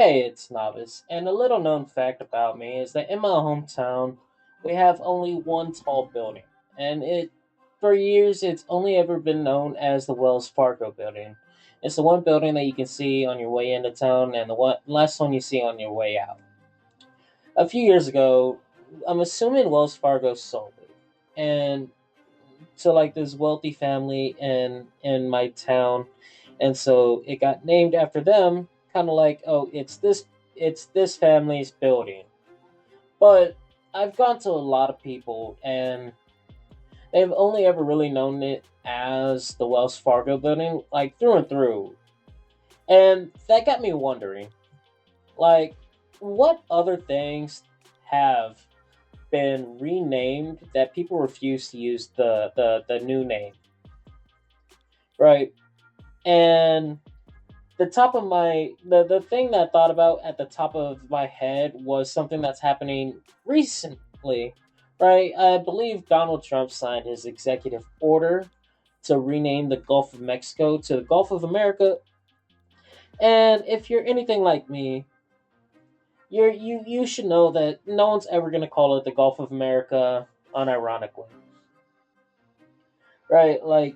Hey, it's Novice, and a little known fact about me is that in my hometown, we have only one tall building, and for years, it's only ever been known as the Wells Fargo building. It's the one building that you can see on your way into town, and the last one you see on your way out. A few years ago, I'm assuming Wells Fargo sold it, and to like this wealthy family in my town, and so it got named after them, kind of like, oh, it's this family's building. But I've gone to a lot of people, and they've only ever really known it as the Wells Fargo building, like through and through. And that got me wondering, like, what other things have been renamed that people refuse to use the new name, right? And the thing that I thought about at the top of my head was something that's happening recently, right? I believe Donald Trump signed his executive order to rename the Gulf of Mexico to the Gulf of America. And if you're anything like me, you should know that no one's ever gonna call it the Gulf of America unironically, right? Like,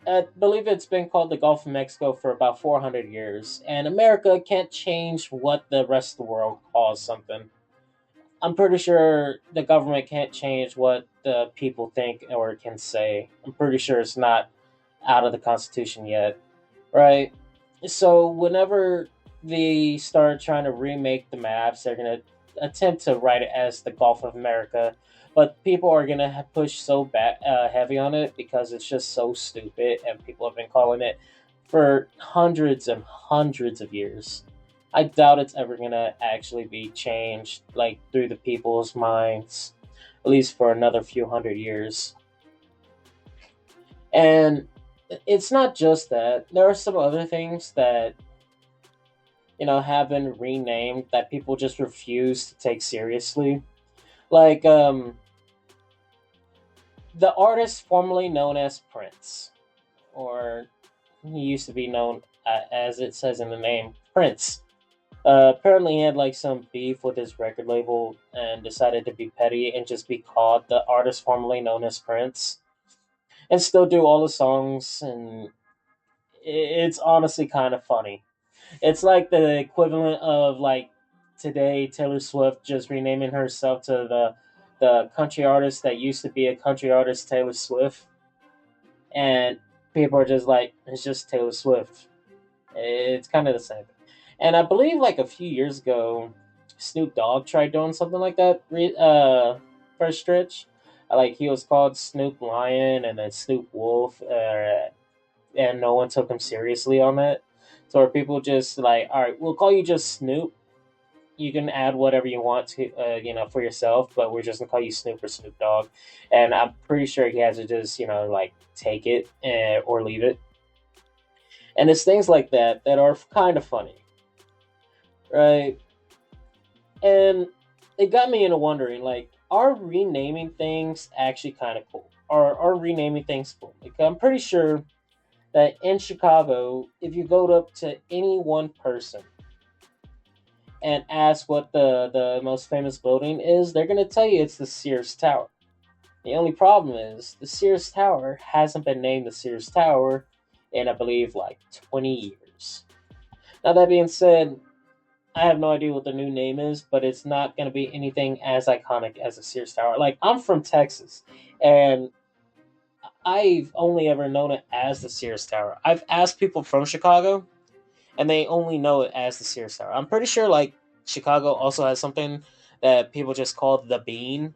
I believe it's been called the Gulf of Mexico for about 400 years, and America can't change what the rest of the world calls something. I'm pretty sure the government can't change what the people think or can say. I'm pretty sure it's not out of the Constitution yet, right? So whenever they start trying to remake the maps, they're gonna attempt to write it as the Gulf of America, but people are gonna push so heavy on it because it's just so stupid, and people have been calling it for hundreds and hundreds of years. I doubt it's ever gonna actually be changed like through the people's minds, at least for another few hundred years. And it's not just that. There are some other things that have been renamed that people just refuse to take seriously. Like the artist formerly known as Prince, or he used to be known as it says in the name, Prince. Apparently, he had like some beef with his record label and decided to be petty and just be called the artist formerly known as Prince, and still do all the songs. And it's honestly kind of funny. It's like the equivalent of like today Taylor Swift just renaming herself to the country artist that used to be a country artist, Taylor Swift, and people are just like, it's just Taylor Swift. It's kind of the same. And I believe like a few years ago, Snoop Dogg tried doing something like that for a stretch. Like he was called Snoop Lion and then Snoop Wolf, and no one took him seriously on that. So are people just like, all right, we'll call you just Snoop. You can add whatever you want to, for yourself, but we're just gonna call you Snoop or Snoop Dogg. And I'm pretty sure he has to just, like take it or leave it. And it's things like that that are kind of funny, right? And it got me into wondering, like, are renaming things actually kind of cool? Are renaming things cool? Like, I'm pretty sure that in Chicago, if you go up to any one person and ask what the most famous building is, they're going to tell you it's the Sears Tower. The only problem is the Sears Tower hasn't been named the Sears Tower in, I believe, like 20 years. Now, that being said, I have no idea what the new name is, but it's not going to be anything as iconic as the Sears Tower. Like, I'm from Texas, and I've only ever known it as the Sears Tower. I've asked people from Chicago, and they only know it as the Sears Tower. I'm pretty sure like Chicago also has something that people just call the Bean,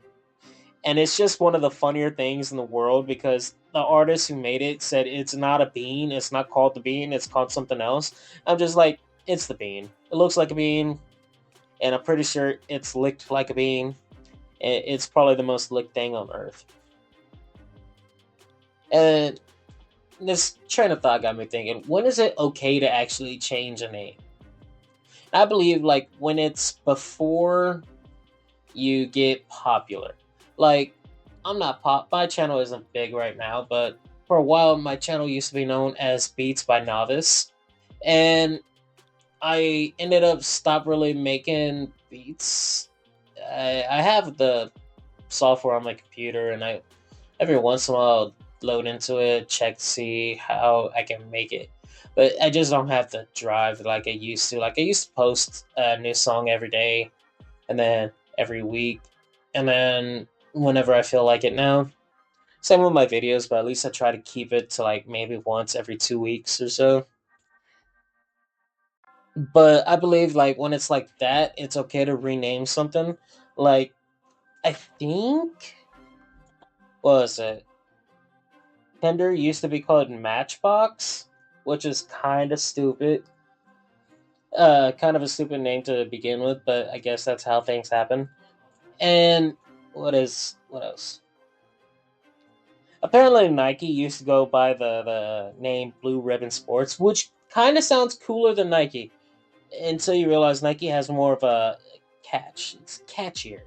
and it's just one of the funnier things in the world because the artist who made it said it's not a bean, it's not called the Bean, it's called something else. I'm just like, it's the bean. It looks like a bean, and I'm pretty sure it's licked like a bean. It's probably the most licked thing on earth. And this train of thought got me thinking, when is it okay to actually change a name? I believe like when it's before you get popular. Like, I'm not my channel isn't big right now, but for a while my channel used to be known as Beats by Novice. And I ended up stop really making beats. I have the software on my computer, and I every once in a while load into it, check to see how I can make it. But I just don't have the drive like I used to. Like I used to post a new song every day, and then every week, and then whenever I feel like it now. Same with my videos, but at least I try to keep it to like maybe once every 2 weeks or so. But I believe like when it's like that, it's okay to rename something. Like I think what was it? Tinder used to be called Matchbox, which is kind of stupid. Kind of a stupid name to begin with, but I guess that's how things happen. And what else? Apparently, Nike used to go by the name Blue Ribbon Sports, which kind of sounds cooler than Nike until you realize Nike has more of a catch. It's catchier.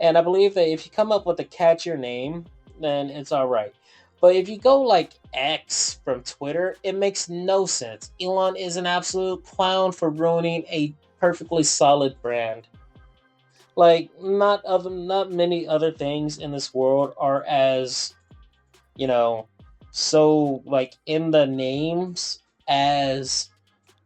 And I believe that if you come up with a catchier name, then it's all right. But if you go like X from Twitter, it makes no sense. Elon is an absolute clown for ruining a perfectly solid brand. Like not many other things in this world are as, you know, so like in the names as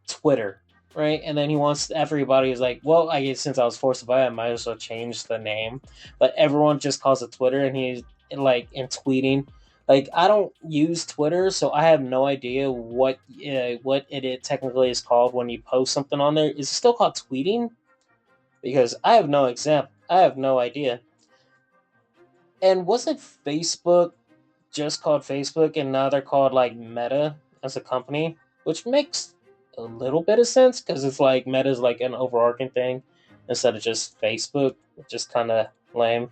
Twitter, right? And then he wants everybody is like, well, I guess since I was forced to buy it, I might as well change the name. But everyone just calls it Twitter, and he's like in tweeting. Like I don't use Twitter, so I have no idea what it technically is called when you post something on there. Is it still called tweeting? Because I have no example. I have no idea. And wasn't Facebook just called Facebook, and now they're called like Meta as a company, which makes a little bit of sense because it's like Meta is like an overarching thing instead of just Facebook, which is kind of lame.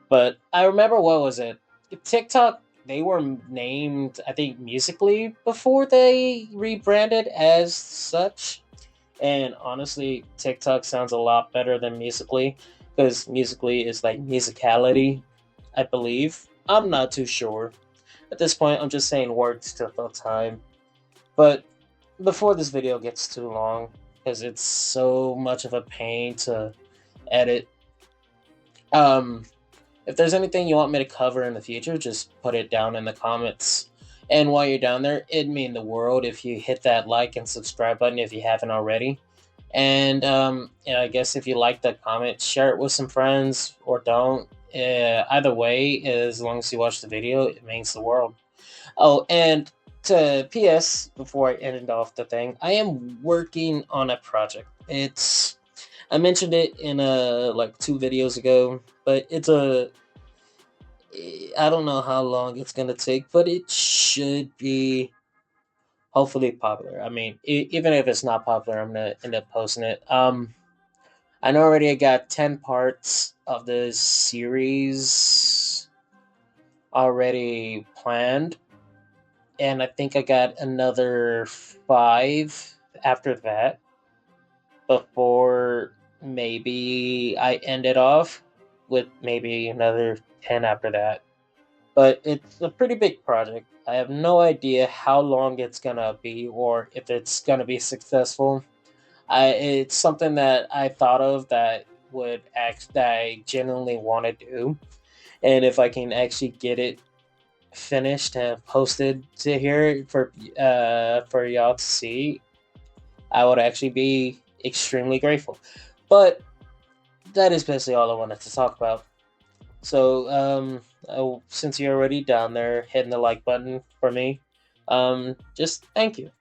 But I remember what was it? TikTok. They were named, I think, Musically before they rebranded as such. And honestly, TikTok sounds a lot better than Musically because Musically is like musicality, I believe. I'm not too sure. At this point, I'm just saying words to fill time. But before this video gets too long, because it's so much of a pain to edit, um, if there's anything you want me to cover in the future, just put it down in the comments. And while you're down there, it'd mean the world if you hit that like and subscribe button if you haven't already. And I guess if you like the comment, share it with some friends or don't. Either way, as long as you watch the video, it means the world. Oh, and to PS before I ended off the thing, I am working on a project. It's I mentioned it in like 2 videos ago, but I don't know how long it's gonna take, but it should be hopefully popular. I mean, even if it's not popular, I'm gonna end up posting it. I know already I got 10 parts of the series already planned, and I think I got another 5 after that before maybe I end it off with maybe another 10 after that. But it's a pretty big project. I have no idea how long it's gonna be or if it's gonna be successful. It's something that I thought of that that I genuinely want to do, and if I can actually get it finished and posted to here for y'all to see, I would actually be extremely grateful. But that is basically all I wanted to talk about. So, since you're already down there hitting the like button for me, just thank you.